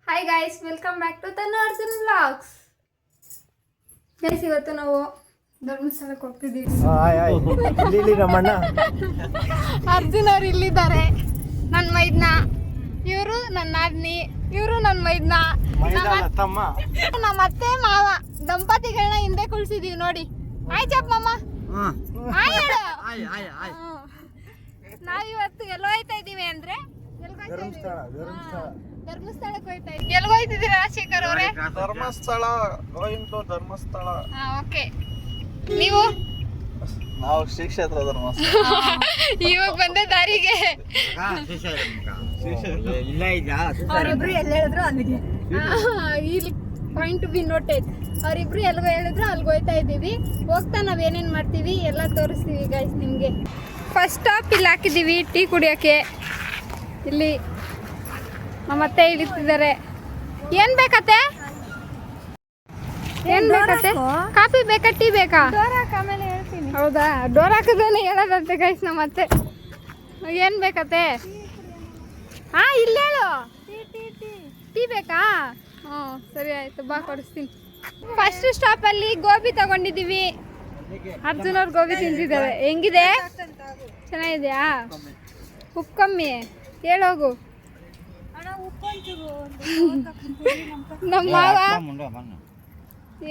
Hi guys, welcome back to Tanu Arjun vlogs. Guys, ಇವತ್ತು ನಾವು ಧರ್ಮಸ್ಥಳಕ್ಕೆ ಹೋಗ್ತಿದ್ದೀವಿ. ಅರ್ಜುನ್ ಅವ್ರು ಇಲ್ಲಿದ್ದಾರೆ. ನನ್ನ ಮೈದ್ನ, ಇವರು ನನ್ನ ನಾದ್ನಿ, ಇವರು ನನ್ನ ಮೈದ್ನ, ನಮ್ಮ ಅತ್ತೆ ಮಾವ ದಂಪತಿಗಳನ್ನ ಹಿಂದೆ ಕುಳ್ಸಿದೀವಿ ನೋಡಿ. ಆಯ್ ಚಪ್ ಮಾಮ, ನಾವಿವತ್ತು ಎಲ್ಲೋ ಹೋಯ್ತಾ ಇದೀವಿ ಅಂದ್ರೆ ಧರ್ಮಸ್ಥಳಕ್ಕೆ ಹೋಯ್ತಾ ಇದ್ದೀವಿ. ಎಲ್ಲಿ ಹೋಯ್ತಿದ್ದೀರಾ ರಾಜಶೇಖರ್ ಅವರೇ? ಧರ್ಮಸ್ಥಳ. ಧರ್ಮಸ್ಥಳ. ಓಕೆ, ನೀವು? ನಾವು ಶ್ರೀ ಕ್ಷೇತ್ರ ಧರ್ಮಸ್ಥಳ. ಇವಾಗ ಬಂದೆ ದಾರಿಗೆ. ಅವರಿಬ್ರು ಎಲ್ಲಿ ಹೇಳಿದ್ರು ಅಲ್ಲಿಗೆ. ಇಲ್ಲಿ ಪಾಯಿಂಟ್ ಟು ಬಿ ನೋಟೆಡ್. ಅವರಿಬ್ರು ಎಲ್ಗೋ ಹೇಳಿದ್ರು ಅಲ್ಲಿಗೆ ಹೋಯ್ತಾ ಇದ್ದೀವಿ. ಹೋಗ್ತಾ ನಾವ್ ಏನೇನ್ ಮಾಡ್ತೀವಿ ಎಲ್ಲ ತೋರಿಸ್ತೀವಿ ಗೈಸ್ ನಿಮ್ಗೆ. ಫಸ್ಟ್ ಸ್ಟಾಪ್ ಇಲ್ಲಿ ಹಾಕಿದ್ದೀವಿ ಟೀ ಕುಡಿಯೋಕ್ಕೆ. ಇಲ್ಲಿ ನಮ್ಮತ್ತೆ ಇಳಿತಿದ್ದಾರೆ. ಏನ್ ಬೇಕತ್ತೆ? ಏನ್ ಬೇಕತ್ತೆ? ಕಾಫಿ ಬೇಕಾ, ಟೀ ಬೇಕಾ? ಹೌದಾ, ಡೋರ್ ಹಾಕಿದ್ರೆ ಹೇಳೋದಂತೆ ಗೈಸ್ ನಮ್ಮತ್ತೆ. ಏನ್ ಬೇಕತ್ತೆ? ಹಾ, ಇಲ್ಲಿ ಹೇಳು. ಟೀ ಬೇಕಾ? ಹ್ಞೂ ಸರಿ ಆಯ್ತು, ಬಾ ಕೊಡಿಸ್ತೀನಿ. ಫಸ್ಟ್ ಸ್ಟಾಪ್ ಅಲ್ಲಿ ಗೋಬಿ ತಗೊಂಡಿದೀವಿ. ಅರ್ಜುನ್ ಅವ್ರು ಗೋಬಿ ತಿಂತಿದ್ದಾರೆ. ಹೆಂಗಿದೆ? ಚೆನ್ನಾಗಿದೆಯಾ? ಉಪ್ಪು ಕಮ್ಮಿ ಹೇಳೋಗು. ನಮ್ಮ ಮಾವ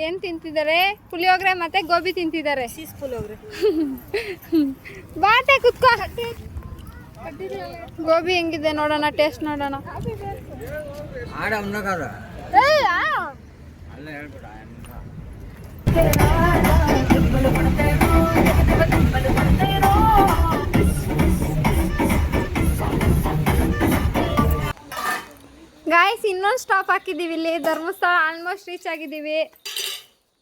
ಏನ್ ತಿಂತಿದ್ದಾರೆ? ಪುಳಿಯೋಗರೆ ಮತ್ತೆ ಗೋಬಿ ತಿಂತಿದ್ದಾರೆ. ಬಾಟೆ ಕುತ್ಕೋ. ಗೋಬಿ ಹೆಂಗಿದೆ ನೋಡೋಣ, ಟೇಸ್ಟ್ ನೋಡೋಣ. ಗಾಯ್ಸ್, ಇನ್ನೊಂದು ಸ್ಟಾಪ್ ಹಾಕಿದ್ದೀವಿ ಇಲ್ಲಿ. ಧರ್ಮಸ್ಥಳ ಆಲ್ಮೋಸ್ಟ್ ರೀಚ್ ಆಗಿದ್ದೀವಿ.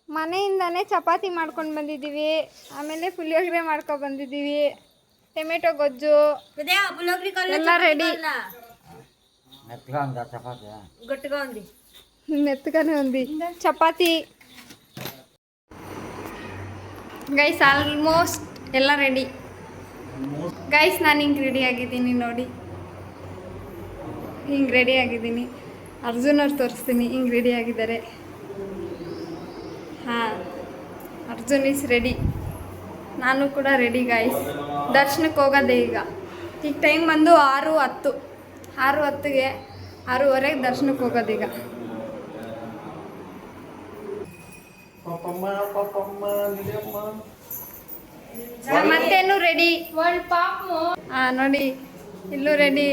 ಮನೆಯಿಂದನೇ ಚಪಾತಿ ಮಾಡ್ಕೊಂಡು ಬಂದಿದ್ದೀವಿ. ಆಮೇಲೆ ಪುಳಿಯೋಗರೆ ಮಾಡ್ಕೊಂಡು ಬಂದಿದ್ದೀವಿ. ಟೊಮೆಟೊ ಗೊಜ್ಜು ಎಲ್ಲ ರೆಡಿ. ಮೆತ್ತಗಾನೆ ఉంది ಚಪಾತಿ. ಗೈಸ್, ಆಲ್ಮೋಸ್ಟ್ ಎಲ್ಲ ರೆಡಿ. ಗೈಸ್, ನಾನು ಹಿಂಗೆ ರೆಡಿ ಆಗಿದ್ದೀನಿ ನೋಡಿ. ಹಿಂಗೆ ರೆಡಿ ಆಗಿದ್ದೀನಿ. ಅರ್ಜುನ್ ಅವ್ರು ತೋರಿಸ್ತೀನಿ. ಹಿಂಗೆ ರೆಡಿ ಆಗಿದ್ದಾರೆ. ಹಾಂ, ಅರ್ಜುನ್ ಈಸ್ ರೆಡಿ. ನಾನು ಕೂಡ ರೆಡಿ ಗೈಸ್. ದರ್ಶನಕ್ಕೆ ಹೋಗೋದೇ ಈಗ. ಟೈಮ್ ಬಂದು 6:10. 6:10ಗೆ 6:15 ದರ್ಶನಕ್ಕೆ ಹೋಗೋದೀಗ. ಮತ್ತೇನು ರೆಡಿ. ಹಾಂ ನೋಡಿ, ಇಲ್ಲೂ ರೆಡಿ,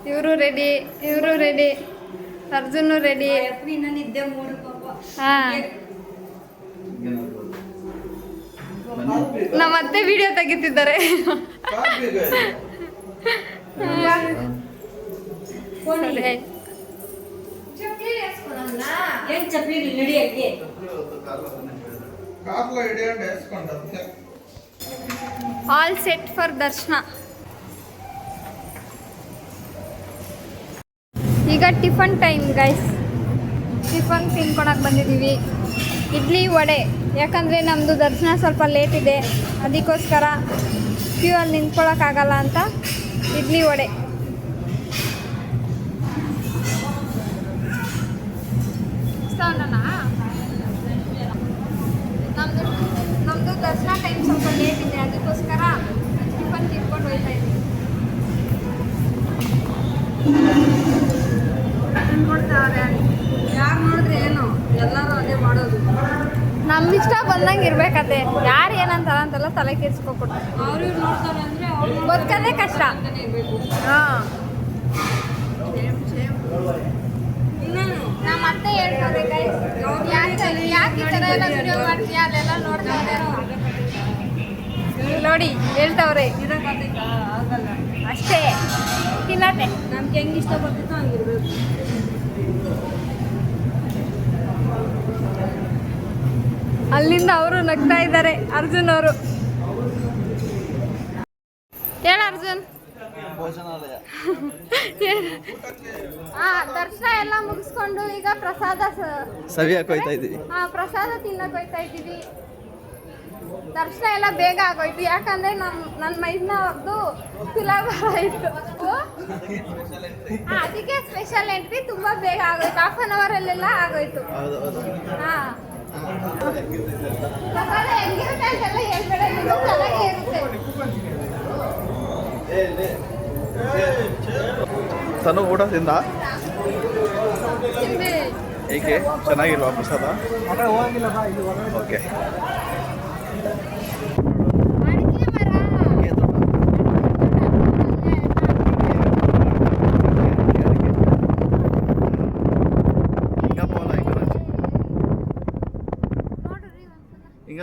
ಇವರು ರೆಡಿ, ಇವರು ರೆಡಿ, ಅರ್ಜುನು ರೆಡಿ. ಹಾಂ, ನಮ್ಮತ್ತೆ ವಿಡಿಯೋ ತೆಗಿತಿದ್ದಾರೆ. ಆಲ್ ಸೆಟ್ ಫಾರ್ ದರ್ಶನ. ಈಗ ಟಿಫನ್ ಟೈಮ್ ಗೈಸ್. ಟಿಫನ್ ತಿನ್ಕೊಳಕ್ಕೆ ಬಂದಿದ್ದೀವಿ. ಇಡ್ಲಿ ವಡೆ. ಯಾಕಂದರೆ ನಮ್ಮದು ದರ್ಶನ ಸ್ವಲ್ಪ ಲೇಟ್ ಇದೆ, ಅದಕ್ಕೋಸ್ಕರ ಕ್ಯೂ ಅಲ್ಲಿ ನಿಂತ್ಕೊಳ್ಳೋಕ್ಕಾಗಲ್ಲ ಅಂತ ಇಡ್ಲಿ ವಡೆ. ನಮ್ಮದು ದರ್ಶನ ಟೈಮ್ ಸ್ವಲ್ಪ ಲೇಟ್ ಇದೆ, ಅದಕ್ಕೋಸ್ಕರ ಟಿಫನ್ ತಿನ್ಕೊಂಡು ಹೋಗ್ತಾ ಇದ್ದೀವಿ. ತಿನ್ಕೊಡ್ತಾರೆ. ಯಾರು ನೋಡಿದ್ರೆ ಏನು, ಎಲ್ಲರೂ ಅದೇ ಮಾಡೋದು. ನಮ್ಮ ಇಷ್ಟ ಬಂದಂಗೆ ಇರ್ಬೇಕತ್ತೆ. ಯಾರು ಏನಂತಾರ ಅಂತೆಲ್ಲ ತಲೆ ಕೆಡಿಸ್ಕೊಬಿಟ್ಟು ಅವ್ರು ನೋಡ್ತಾರೆ ಅಂದರೆ ಬದುಕೋದೇ ಕಷ್ಟ. ಹಾಂ, ನಮ್ಮ ಅತ್ತೆ ಹೇಳ್ತಾರೆ ಗೈಸ್, ಯಾಕೆ ಈ ಥರ ಎಲ್ಲ ವಿಡಿಯೋ ಮಾಡ್ತೀಯಾ, ಅಲ್ಲೆಲ್ಲ ನೋಡ್ತಾರೆ ನೋಡಿ ಹೇಳ್ತವ್ರೆ. ಆಗಲ್ಲ ಅಷ್ಟೇ, ತಿನ್ನತ್ತೆ. ನಮ್ಗೆ ಹೆಂಗೆ ಇಷ್ಟ ಬರ್ತಿತ್ತೋ ಹಂಗಿರ್ಬೇಕು. ಅಲ್ಲಿಂದ ಅವರು ನಗ್ತಾ ಇದ್ದಾರೆ ಅರ್ಜುನ್ ಅವರು. ಹೇಳ ಅರ್ಜುನ್. ದರ್ಶನ ಎಲ್ಲ ಮುಗಿಸ್ಕೊಂಡು ಈಗ ಪ್ರಸಾದ ಸವಿಯಕ್ಕೆ ಹೋಗ್ತಾ ಇದ್ದೀವಿ. ಪ್ರಸಾದ ತಿನ್ನಕ್ಕೆ ಹೋಗ್ತಾ ಇದ್ದೀವಿ. ದರ್ಶನ ಎಲ್ಲ ಬೇಗ ಆಗೋಯ್ತು, ಯಾಕಂದ್ರೆ ನನ್ನ ಮೈದ್ನವ್ರದ್ದು ತುಲಾಭಾರ ಇತ್ತು. ಅದಕ್ಕೆ ಸ್ಪೆಷಲ್ ಎಂಟ್ರಿ ತುಂಬಾ ಬೇಗ ಆಗೋಯ್ತು, 1/2 hour ಅಲ್ಲೆಲ್ಲ ಆಗೋಯ್ತು. ಹಾ ಹೆಂಗಿರುತ್ತೆ ಅಂತೆಲ್ಲ ಹೇಳ್ಬೇಡ, ಚೆನ್ನಾಗೇ ಇರುತ್ತೆ. ತನು ಊಟ ತಿಂದ ಹೇಗೆ? ಚೆನ್ನಾಗಿಲ್ವಾ ಪ್ರಸಾದ? ಓಕೆ. ಈಗ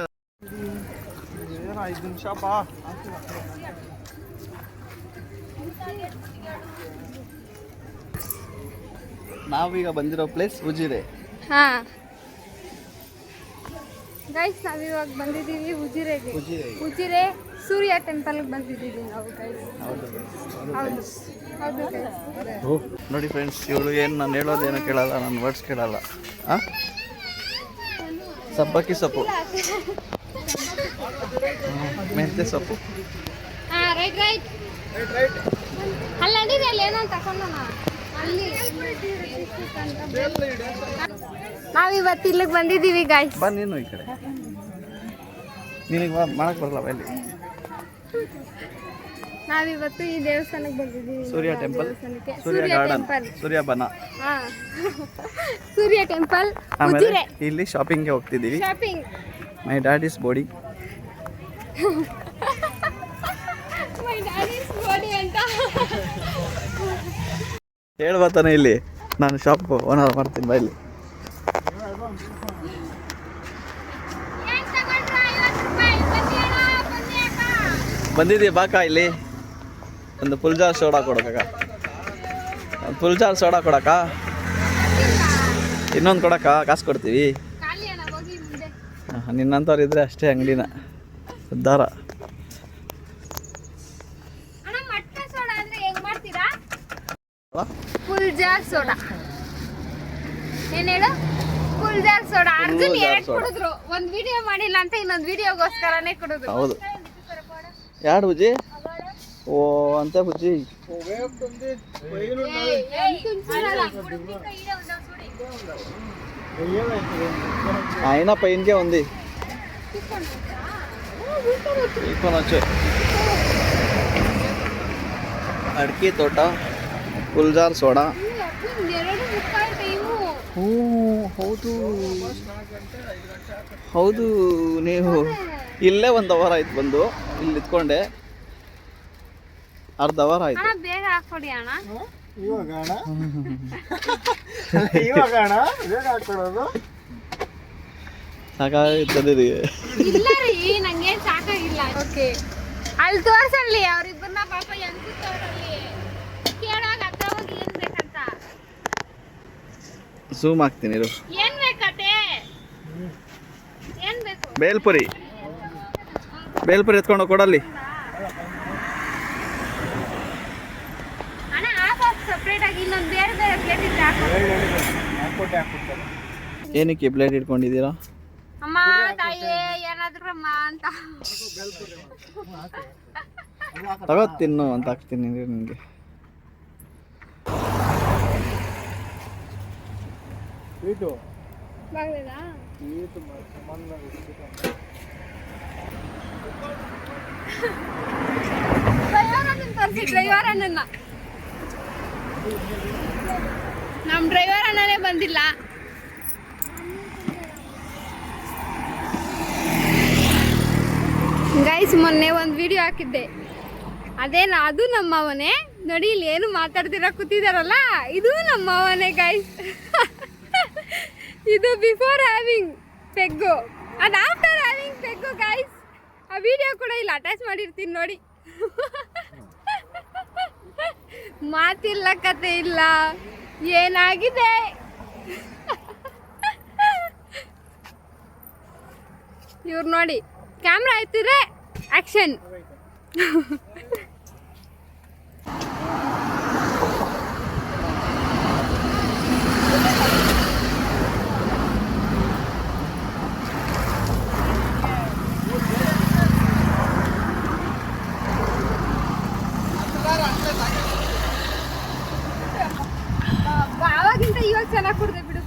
5 ನಿಮಿಷ ಬಾ. ನಾವೀಗ ಬಂದಿರೋ ಪ್ಲೇಸ್ ಉಜಿರೆ. ಹಾ ಗೈಸ್, ನಾವಿವಾಗ ಬಂದಿದ್ದೀವಿ ಉಜಿರೆಗೆ. ಉಜಿರೆ ಸೂರ್ಯ ಟೆಂಪಲ್ಗೆ ಬಂದಿದ್ದೀವಿ ನಾವು ಗೈಸ್. ಹೌದು ಹೌದು ಗೈಸ್. ನೋಡಿ ಫ್ರೆಂಡ್ಸ್, ಇವಳು ಏನು ನಾನು ಹೇಳೋದೇನು ಕೇಳಲ್ಲ, ನನ್ನ ವರ್ಡ್ಸ್ ಕೇಳಲ್ಲ. ಹಾಂ, ಸಬ್ಬಕ್ಕಿ ಸೊಪ್ಪು, ಮೆಂತ್ಯ ಸೊಪ್ಪು. ಹಾಂ, ರೈಟ್ ರೈಟ್ ಅಲ್ಲಿ ನಡೀರಿ, ಅಲ್ಲಿ ಏನೋ ತಗೊಂಡೋಣ. ಅಲ್ಲಿ ನಾವಿವತ್ತು ಇಲ್ಲಿಗೆ ಬಂದಿದ್ದೀವಿ ಗಾಯ್ಸ್. ಬಾ ನೀನು ಈ ಕಡೆ. ನಿನಗೆ ಮಾಡಕ್ಕೆ ಬರಲ್ಲ ಎಲ್ಲಿ? ನಾವಿವತ್ತು ಈ ದೇವಸ್ಥಾನಕ್ಕೆ ಬಂದಿದ್ದೀವಿ. Surya temple, Surya garden, temple, Surya ಬನ. ಹಾಂ, ಸೂರ್ಯ ಟೆಂಪಲ್ ಆಮೇಲೆ ಉಜಿರೆ. ಇಲ್ಲಿ ಶಾಪಿಂಗ್ಗೆ ಹೋಗ್ತಿದ್ದೀವಿ. ಶಾಪಿಂಗ್. ಮೈ ಡ್ಯಾಡ್ ಇಸ್ ಬೋಡಿ. ಮೈ ಡ್ಯಾಡ್ ಇಸ್ ಬೋಡಿ ಅಂತ ಹೇಳ್ಬತ್ತಾನೆ ಇಲ್ಲಿ. ನಾನು ಶಾಪ್ ಓನರ್ ಮಾಡ್ತೀನಿ ಬಾ ಇಲ್ಲಿ. ಬಂದಿದ್ದೀವಿ ಬಾಕ ಇಲ್ಲಿ. ಒಂದು ಫುಲ್ ಜಾರ್ ಸೋಡಾ ಕೊಡೋಕ್ಕ, ಒಂದು ಫುಲ್ ಜಾರ್ ಸೋಡಾ ಕೊಡಕ್ಕ, ಇನ್ನೊಂದು ಕೊಡಕ್ಕ ಕಾಸು ಕೊಡ್ತೀವಿ. ನಿನ್ನಂಥವ್ರು ಇದ್ರೆ ಅಷ್ಟೇ ಅಂಗಡಿನ ಉದ್ಧಾರ. ಫುಲ್ ಜಾರ್ ಸೋಡಾ ಏನ್ ಹೇಳು? Full jar soda. ಅರ್ಜುನ್ ಎರಡು ಕುಡಿದ್ರು, ಒಂದು ವಿಡಿಯೋ ಮಾಡಿಲ್ಲ ಅಂತ ಇನ್ನೊಂದು ವಿಡಿಯೋಗೋಸ್ಕರನೇ ಕುಡಿದ್ರು. ಹೌದು. ಯಾರು ಬುಜ್ಜಿ? ಓ ಅಂತ ಬುಜ್ಜಿ. అయినా పైనకే ఉంది. తీసుకొనొచ్చు. ಅಡಿಕೆ ತೋಟ, ಫುಲ್ಜಾರ್ ಸೋಡಾ. ಹೌದು ಹೌದು. ನೀವು ಇಲ್ಲೇ 1 ಅವರ್ ಆಯ್ತು ಬಂದು, ಇಲ್ಲಿ ನಿಂತ್ಕೊಂಡೆ 1/2 ಅವರ್ ಆಯ್ತು. ಬೇಗ ಹಾಕೊಡಿ ಅಣ್ಣ. ಸಾಕಾಗಿರ್ತದೆ. ಇಲ್ಲ ರೀ, ನಂಗೇನು ಸಾಕಾಗಿಲ್ಲ. ಓಕೆ, ಅಲ್ಲಿ ತೋರ್ಸಲ್ಲಿ ಅವ್ರಿಬ್ಬರನ್ನ ಪಾಪ ಹೆಂಗ್ ಕೂತವ್ರಲ್ಲಿ. ಕೇಳೋವಾಗ ಹತ್ರ ಹೋಗಿ ಏನ್ ಬೇಕಂತ ಝೂಮ್ ಹಾಕ್ತೀನಿ ಇರು. ಏನ್ ಬೇಕತ್ತೆ? ಏನ್ ಬೇಕು? ಬೇಲ್ಪುರಿ ಎತ್ಕೊಂಡು ಕೊಡಲ್ಲಿ. ಅಣ್ಣ ಹಾಕೋಕ್ ಸಪ್ರೇಟ್ ಆಗಿ ಇನ್ನೊಂದು ಬೇರೆ ಬೇರೆ ಪ್ಲೇಟ್ ಇಟ್ಟು ಹಾಕೋ. ಏನಕ್ಕೆ ಪ್ಲೇಟ್ ಇಟ್ಕೊಂಡಿದ್ದೀರಾ? ಅಮ್ಮ ತಾಯಿ ಏನಾದ್ರು ಅಮ್ಮ ಅಂತ ತಗೋ ತಿನ್ನು ಅಂತ ಹಾಕ್ತೀನಿ ನಿನಗೆ. ಡ್ರೈವರ್ ಅಣ್ಣನ, ನಮ್ಮ ಡ್ರೈವರ್ ಅಣ್ಣನೇ ಬಂದಿಲ್ಲ. ಗೈಸ್, ಮೊನ್ನೆ ಒಂದು ವಿಡಿಯೋ ಹಾಕಿದ್ದೆ, ಅದು ನಮ್ಮ ಅವನೇ ನೋಡಿ. ಇಲ್ಲಿ ಏನು ಮಾತಾಡ್ತಿರ ಕೂತಿದಾರಲ್ಲ, ಇದು ನಮ್ಮ ಅವನೇ ಗೈಸ್. ಇದು ಬಿಫೋರ್ ಹ್ಯಾವಿಂಗ್ ಪೆಗ್ಗು, ಅದು ಆಫ್ಟರ್ ಹ್ಯಾವಿಂಗ್ ಪೆಗ್ಗು ಗೈಸ್. ಆ ವಿಡಿಯೋ ಕೂಡ ಇಲ್ಲಿ ಅಟ್ಯಾಚ್ ಮಾಡಿರ್ತೀನಿ ನೋಡಿ. ಮಾತಿಲ್ಲ, ಕತೆ ಇಲ್ಲ, ಏನಾಗಿದೆ? ಇವ್ರು ನೋಡಿ, ಕ್ಯಾಮ್ರಾ ಆಯ್ತಿದ್ರೆ ಆಕ್ಷನ್. ಚೆನ್ನಾಗಿ ಕುಡ್ದೆ ಬಿಡು.